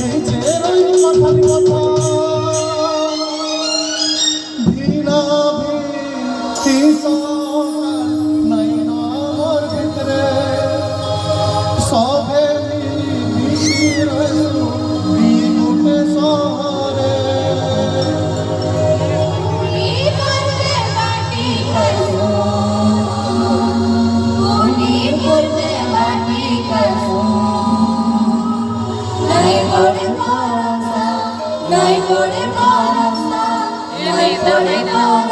নিজের ওই কথার কথা ভিনা ভিসা নাই আমার ভিতরে সবে মিশির বিগুটে শহরে Naik kore parasa, naik kore parasa.